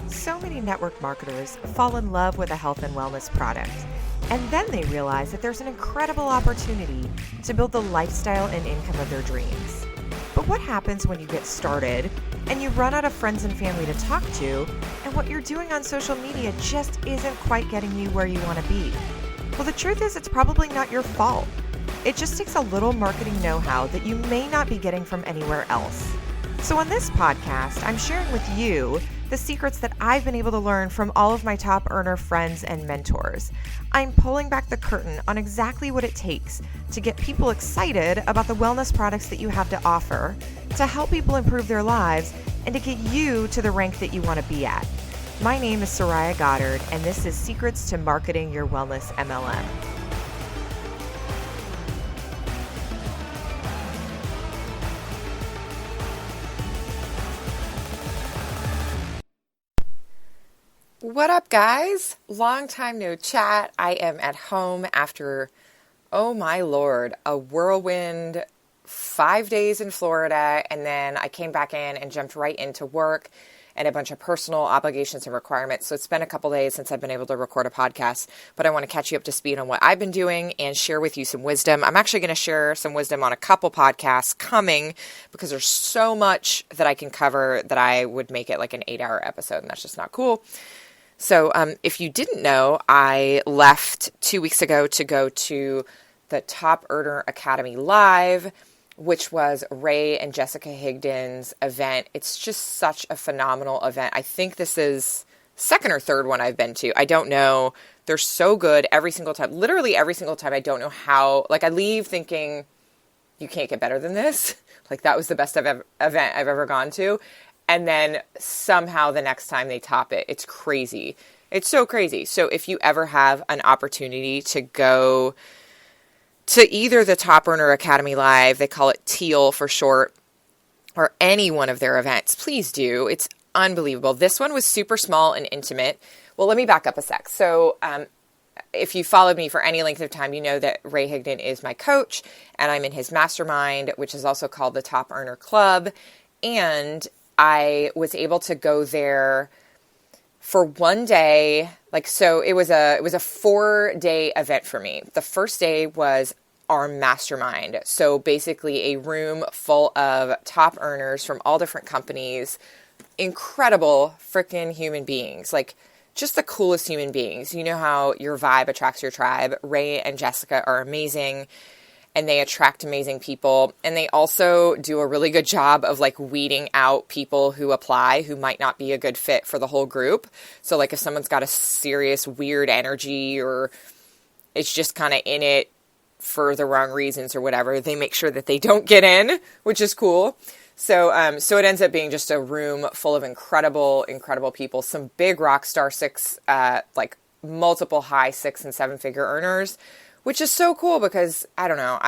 So many network marketers fall in love with a health and wellness product, and then they realize that there's an incredible opportunity to build the lifestyle and income of their dreams. But what happens when you get started and you run out of friends and family to talk to, and what you're doing on social media just isn't quite getting you where you want to be? Well, the truth is it's probably not your fault. It just takes a little marketing know-how that you may not be getting from anywhere else. So on this podcast, I'm sharing with you the secrets that I've been able to learn from all of my top earner friends and mentors. I'm pulling back the curtain on exactly what it takes to get people excited about the wellness products that you have to offer, to help people improve their lives, and to get you to the rank that you want to be at. My name is Soraya Goddard, and this is Secrets to Marketing Your Wellness MLM. What up, guys? Long time no chat. I am at home after, oh my Lord, a whirlwind 5 days in Florida, and then I came back in and jumped right into work and a bunch of personal obligations and requirements. So it's been a couple days since I've been able to record a podcast, but I want to catch you up to speed on what I've been doing and share with you some wisdom. I'm actually going to share some wisdom on a couple podcasts coming because there's so much that I can cover that I would make it like an 8-hour episode, and that's just not cool. So if you didn't know, I left 2 weeks ago to go to the Top Earner Academy Live, which was Ray and Jessica Higdon's event. It's just such a phenomenal event. I think this is second or third one I've been to. I don't know. They're so good every single time. Literally every single time. I don't know how. Like, I leave thinking, you can't get better than this. Like, that was the best event I've ever gone to. And then somehow the next time they top it. It's crazy. It's so crazy. So if you ever have an opportunity to go to either the Top Earner Academy Live, they call it TEAL for short, or any one of their events, please do. It's unbelievable. This one was super small and intimate. Well, let me back up a sec. So if you followed me for any length of time, you know that Ray Higdon is my coach, and I'm in his mastermind, which is also called the Top Earner Club. And I was able to go there for one day. So it was a 4-day event for me. The first day was our mastermind. So basically a room full of top earners from all different companies, incredible freaking human beings, like just the coolest human beings. You know how your vibe attracts your tribe. Ray and Jessica are amazing, and they attract amazing people. And they also do a really good job of like weeding out people who apply who might not be a good fit for the whole group. So like if someone's got a serious weird energy, or it's just kind of in it for the wrong reasons or whatever, they make sure that they don't get in, which is cool. So it ends up being just a room full of incredible, incredible people, some big rock star like multiple high 6 and 7 figure earners, which is so cool because, I don't know,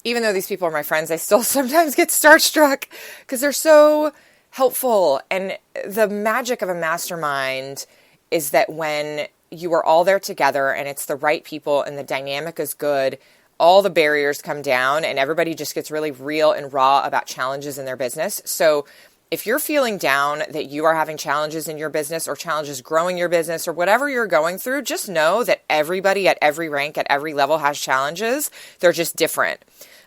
even though these people are my friends, I still sometimes get starstruck because they're so helpful. And the magic of a mastermind is that when you are all there together and it's the right people and the dynamic is good, all the barriers come down and everybody just gets really real and raw about challenges in their business. So if you're feeling down that you are having challenges in your business or challenges growing your business or whatever you're going through, just know that everybody at every rank, at every level has challenges. They're just different.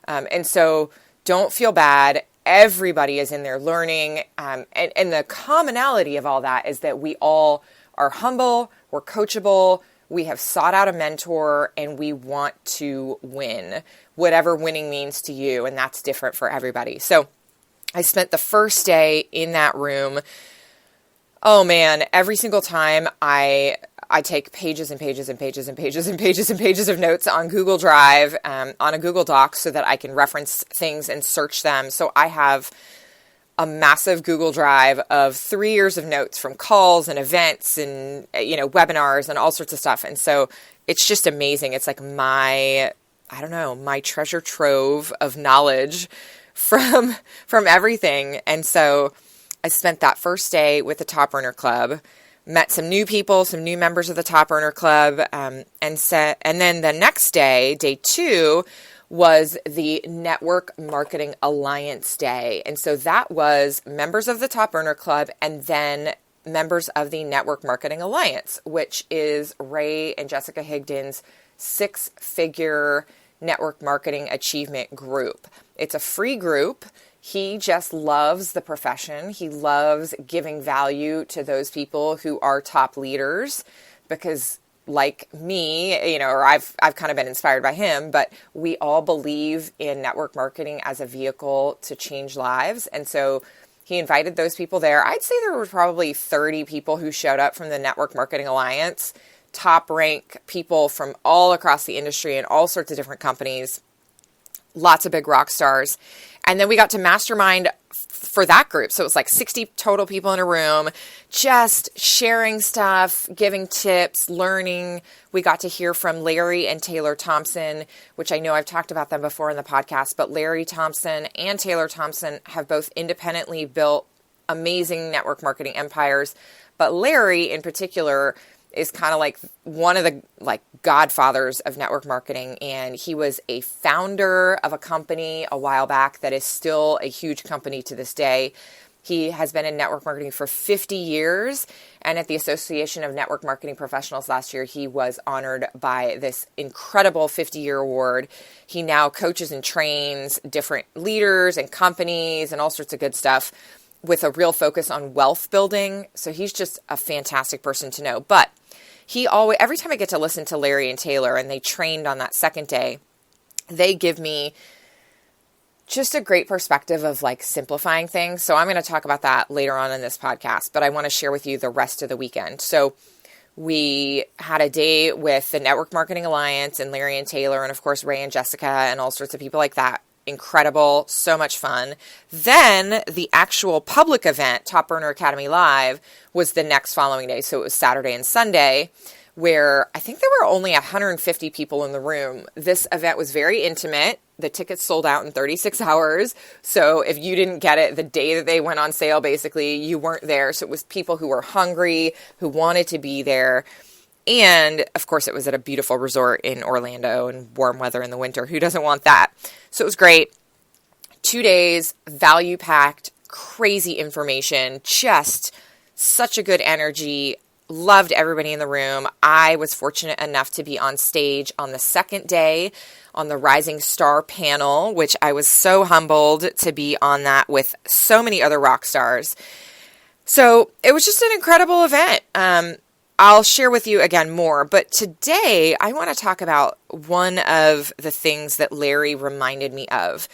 And so don't feel bad. Everybody is in there learning. And the commonality of all that is that we all are humble, we're coachable, we have sought out a mentor, and we want to win, whatever winning means to you. And that's different for everybody. So I spent the first day in that room. Oh man, every single time I take pages and pages and pages and pages and pages and pages of notes on Google Drive, on a Google Doc, so that I can reference things and search them. So I have a massive Google Drive of 3 years of notes from calls and events and, webinars and all sorts of stuff. And so it's just amazing. It's like my treasure trove of knowledge from everything. And so I spent that first day with the Top Earner Club, met some new people, some new members of the Top Earner Club, and then the next day, day 2, was the Network Marketing Alliance Day. And so that was members of the Top Earner Club and then members of the Network Marketing Alliance, which is Ray and Jessica Higdon's 6-figure network marketing achievement group. It's a free group. He just loves the profession. He loves giving value to those people who are top leaders because, like me, or I've kind of been inspired by him, but we all believe in network marketing as a vehicle to change lives. And so he invited those people there. I'd say there were probably 30 people who showed up from the Network Marketing Alliance, top rank people from all across the industry and all sorts of different companies, lots of big rock stars. And then we got to mastermind for that group. So it was like 60 total people in a room, just sharing stuff, giving tips, learning. We got to hear from Larry and Taylor Thompson, which I know I've talked about them before in the podcast, but Larry Thompson and Taylor Thompson have both independently built amazing network marketing empires. But Larry in particular is kind of like one of the godfathers of network marketing. And he was a founder of a company a while back that is still a huge company to this day. He has been in network marketing for 50 years. And at the Association of Network Marketing Professionals last year, he was honored by this incredible 50-year award. He now coaches and trains different leaders and companies and all sorts of good stuff with a real focus on wealth building. So he's just a fantastic person to know. But every time I get to listen to Larry and Taylor, and they trained on that second day, they give me just a great perspective of simplifying things. So I'm going to talk about that later on in this podcast, but I want to share with you the rest of the weekend. So we had a day with the Network Marketing Alliance and Larry and Taylor, and of course, Ray and Jessica and all sorts of people like that. Incredible, so much fun. Then the actual public event, Top Burner Academy Live, was the next following day. So it was Saturday and Sunday, where I think there were only 150 people in the room. This event was very intimate. The tickets sold out in 36 hours. So if you didn't get it the day that they went on sale, basically, you weren't there. So it was people who were hungry, who wanted to be there. And, of course, it was at a beautiful resort in Orlando and warm weather in the winter. Who doesn't want that? So it was great. 2 days, value-packed, crazy information, just such a good energy. Loved everybody in the room. I was fortunate enough to be on stage on the second day on the Rising Star panel, which I was so humbled to be on that with so many other rock stars. So it was just an incredible event. I'll share with you again more, but today I want to talk about one of the things that Larry reminded me of.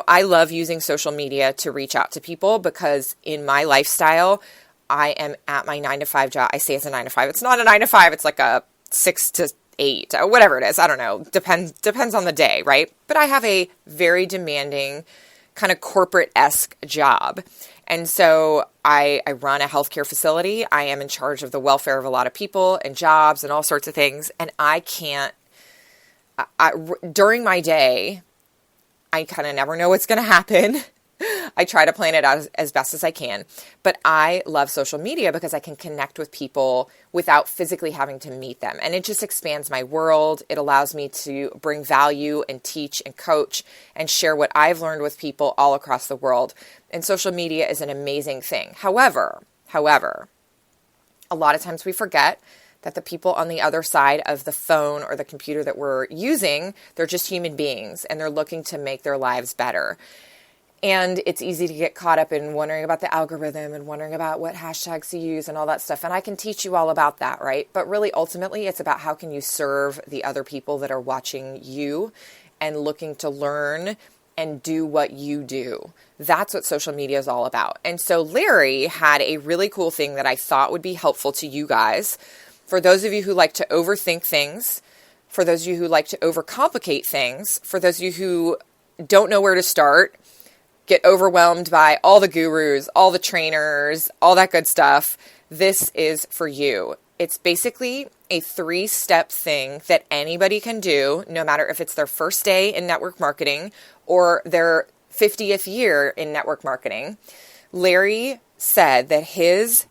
I love using social media to reach out to people because in my lifestyle, I am at my 9-to-5 job. I say it's a 9-to-5. It's not a 9-to-5. It's like a 6-to-8, whatever it is. I don't know. Depends on the day, right? But I have a very demanding kind of corporate-esque job. And so I run a healthcare facility. I am in charge of the welfare of a lot of people and jobs and all sorts of things. And during my day, I kind of never know what's going to happen. I try to plan it out as best as I can. But I love social media because I can connect with people without physically having to meet them. And it just expands my world. It allows me to bring value and teach and coach and share what I've learned with people all across the world. And social media is an amazing thing. However, a lot of times we forget that the people on the other side of the phone or the computer that we're using, they're just human beings and they're looking to make their lives better. And it's easy to get caught up in wondering about the algorithm and wondering about what hashtags to use and all that stuff. And I can teach you all about that, right? But really, ultimately, it's about how can you serve the other people that are watching you and looking to learn and do what you do. That's what social media is all about. And so Larry had a really cool thing that I thought would be helpful to you guys. For those of you who like to overthink things, for those of you who like to overcomplicate things, for those of you who don't know where to start, get overwhelmed by all the gurus, all the trainers, all that good stuff, this is for you. It's basically a 3-step thing that anybody can do, no matter if it's their first day in network marketing or their 50th year in network marketing. Larry said that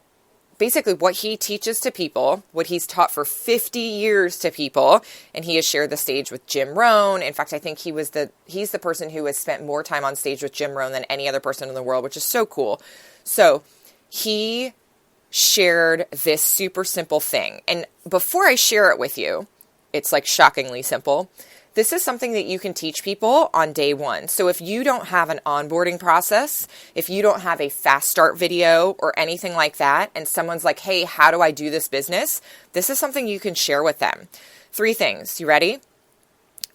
basically what he teaches to people, what he's taught for 50 years to people, and he has shared the stage with Jim Rohn. In fact, I think he's the person who has spent more time on stage with Jim Rohn than any other person in the world, which is so cool. So he shared this super simple thing. And before I share it with you, it's like shockingly simple. This is something that you can teach people on day one. So if you don't have an onboarding process, if you don't have a fast start video or anything like that, and someone's like, hey, how do I do this business? This is something you can share with them. 3 things. You ready?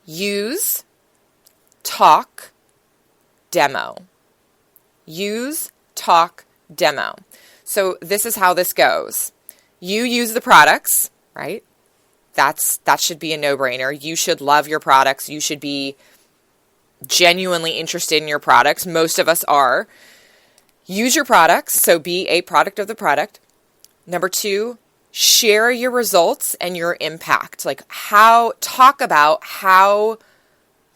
Use, talk, demo. Use, talk, demo. So this is how this goes. You use the products, right? That should be a no-brainer. You should love your products. You should be genuinely interested in your products. Most of us are. Use your products, so be a product of the product. Number 2, share your results and your impact. Talk about how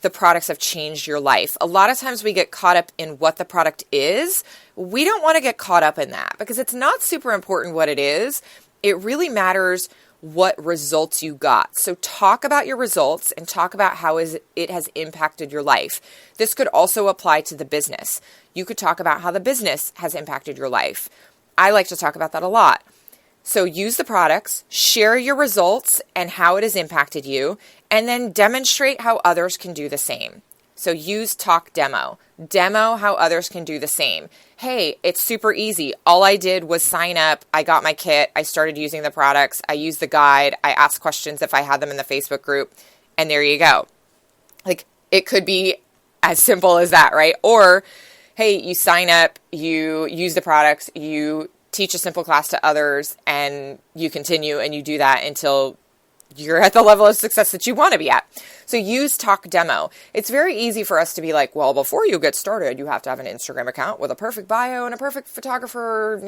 the products have changed your life. A lot of times we get caught up in what the product is. We don't want to get caught up in that because it's not super important what it is. It really matters what results you got. So talk about your results and talk about how it has impacted your life. This could also apply to the business. You could talk about how the business has impacted your life. I like to talk about that a lot. So use the products, share your results and how it has impacted you, and then demonstrate how others can do the same. So use, talk, demo. Demo how others can do the same. Hey, it's super easy. All I did was sign up. I got my kit. I started using the products. I used the guide. I asked questions if I had them in the Facebook group. And there you go. It could be as simple as that, right? Or, hey, you sign up, you use the products, you teach a simple class to others, and you continue and you do that until you're at the level of success that you want to be at. So use, talk, demo. It's very easy for us to be like, well, before you get started, you have to have an Instagram account with a perfect bio and a perfect photographer,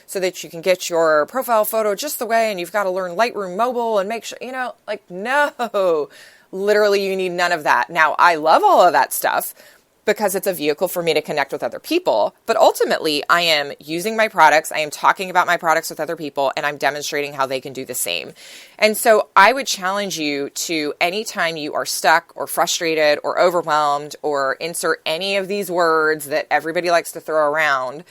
so that you can get your profile photo just the way, and you've got to learn Lightroom mobile and make sure, no, literally you need none of that. Now, I love all of that stuff because it's a vehicle for me to connect with other people. But ultimately, I am using my products, I am talking about my products with other people, and I'm demonstrating how they can do the same. And so I would challenge you to, anytime you are stuck or frustrated or overwhelmed or insert any of these words that everybody likes to throw around,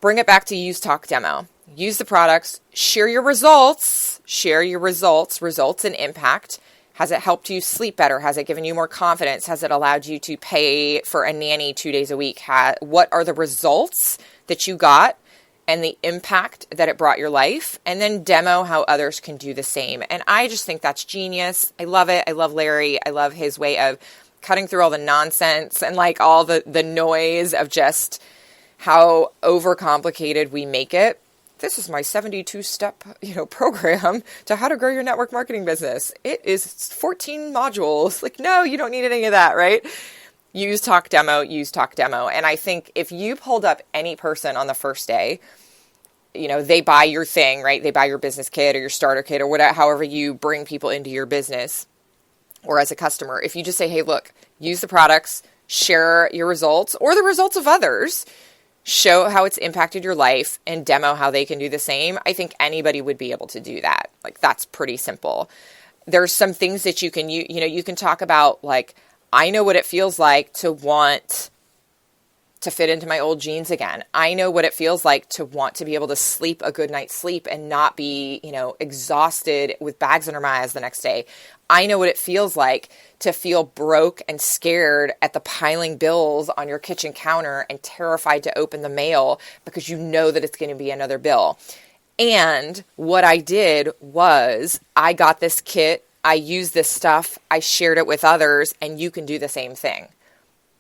bring it back to use, talk, demo. Use the products, share your results, results and impact. Has it helped you sleep better? Has it given you more confidence? Has it allowed you to pay for a nanny 2 days a week? What are the results that you got and the impact that it brought your life? And then demo how others can do the same. And I just think that's genius. I love it. I love Larry. I love his way of cutting through all the nonsense and all the noise of just how overcomplicated we make it. This is my 72-step, program to how to grow your network marketing business. It is 14 modules. No, you don't need any of that, right? Use, talk, demo. And I think if you pulled up any person on the first day, they buy your thing, right? They buy your business kit or your starter kit or whatever, however you bring people into your business or as a customer. If you just say, hey, look, use the products, share your results or the results of others, show how it's impacted your life, and demo how they can do the same, I think anybody would be able to do that. That's pretty simple. There's some things that you can, you can talk about, I know what it feels like to want to fit into my old jeans again. I know what it feels like to want to be able to sleep a good night's sleep and not be, exhausted with bags under my eyes the next day. I know what it feels like to feel broke and scared at the piling bills on your kitchen counter and terrified to open the mail because you know that it's going to be another bill. And what I did was I got this kit, I used this stuff, I shared it with others, and you can do the same thing.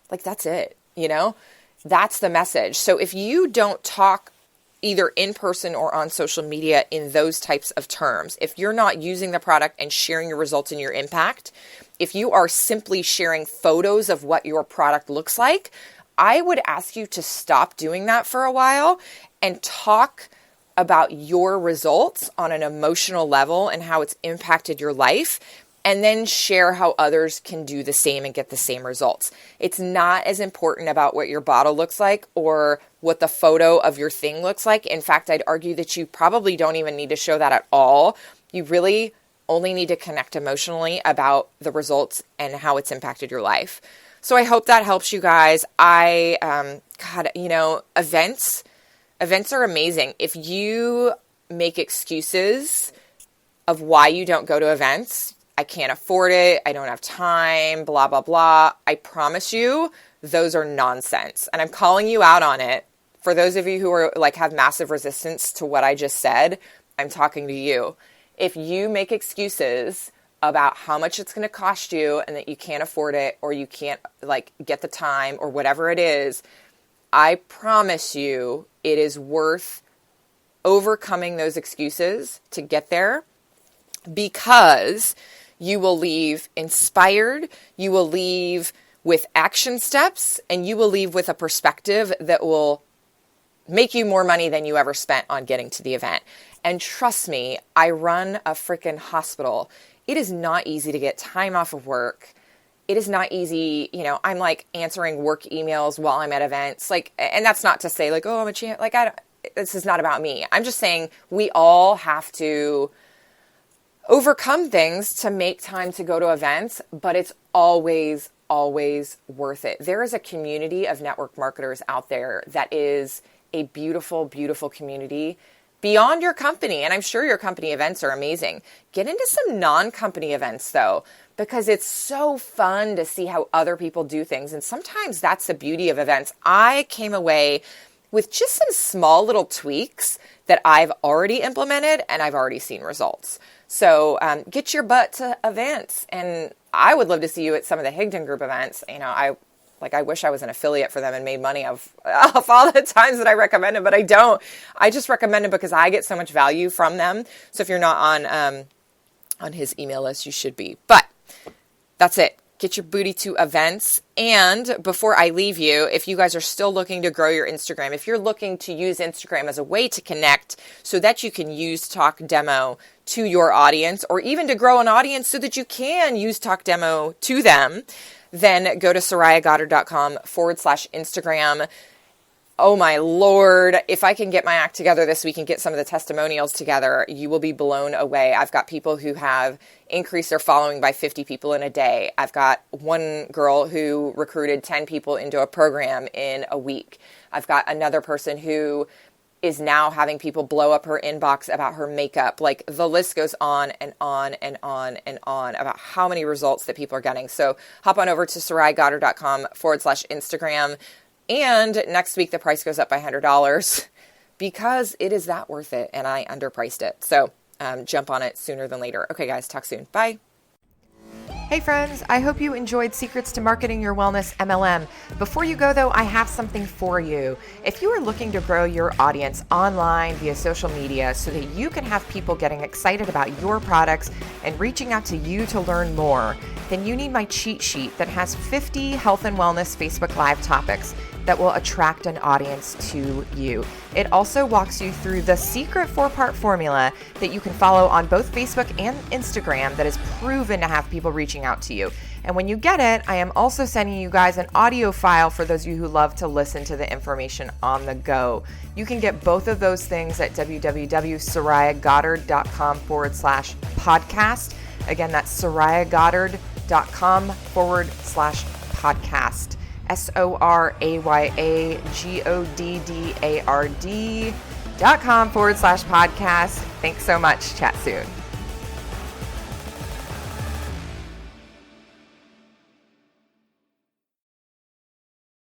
That's it, That's the message. So if you don't talk either in person or on social media in those types of terms, if you're not using the product and sharing your results and your impact, if you are simply sharing photos of what your product looks like, I would ask you to stop doing that for a while and talk about your results on an emotional level and how it's impacted your life, and then share how others can do the same and get the same results. It's not as important about what your bottle looks like or what the photo of your thing looks like. In fact, I'd argue that you probably don't even need to show that at all. You really only need to connect emotionally about the results and how it's impacted your life. So I hope that helps you guys. Events Events are amazing. If you make excuses of why you don't go to events, I can't afford it, I don't have time, blah, blah, blah, I promise you, those are nonsense. And I'm calling you out on it. For those of you who are like have massive resistance to what I just said, I'm talking to you. If you make excuses about how much it's going to cost you and that you can't afford it or you can't like get the time or whatever it is, I promise you it is worth overcoming those excuses to get there, because you will leave inspired, you will leave with action steps, and you will leave with a perspective that will make you more money than you ever spent on getting to the event. And trust me, I run a freaking hospital. It is not easy to get time off of work. It is not easy. You know, I'm like answering work emails while I'm at events. Like, and that's not to say like, oh, I'm a champ. Like, this is not about me. I'm just saying we all have to overcome things to make time to go to events, but it's always, always worth it. There is a community of network marketers out there that is a beautiful, beautiful community beyond your company. And I'm sure your company events are amazing. Get into some non-company events though, because it's so fun to see how other people do things. And sometimes that's the beauty of events. I came away with just some small little tweaks that I've already implemented and I've already seen results. So get your butt to events. And I would love to see you at some of the Higdon Group events. You know, I wish I was an affiliate for them and made money off all the times that I recommend them, but I don't. I just recommend them because I get so much value from them. So if you're not on his email list, you should be. But that's it. Get your booty to events. And before I leave you, if you guys are still looking to grow your Instagram, if you're looking to use Instagram as a way to connect so that you can use Talk Demo to your audience, or even to grow an audience so that you can use Talk Demo to them, then go to SorayaGoddard.com/Instagram. Oh my Lord, if I can get my act together this week and get some of the testimonials together, you will be blown away. I've got people who have increased their following by 50 people in a day. I've got one girl who recruited 10 people into a program in a week. I've got another person who is now having people blow up her inbox about her makeup. Like, the list goes on and on and on and on about how many results that people are getting. So hop on over to SorayaGoddard.com/Instagram. And next week, the price goes up by $100 because it is that worth it. And I underpriced it. So jump on it sooner than later. Okay, guys, talk soon. Bye. Hey friends, I hope you enjoyed Secrets to Marketing Your Wellness MLM. Before you go though, I have something for you. If you are looking to grow your audience online via social media so that you can have people getting excited about your products and reaching out to you to learn more, then you need my cheat sheet that has 50 health and wellness Facebook Live topics that will attract an audience to you. It also walks you through the secret 4-part formula that you can follow on both Facebook and Instagram that is proven to have people reaching out to you. And when you get it, I am also sending you guys an audio file for those of you who love to listen to the information on the go. You can get both of those things at www.sorayagoddard.com/podcast. Again, that's sorayagoddard.com/podcast. SorayaGoddard.com/podcast. Thanks so much. Chat soon.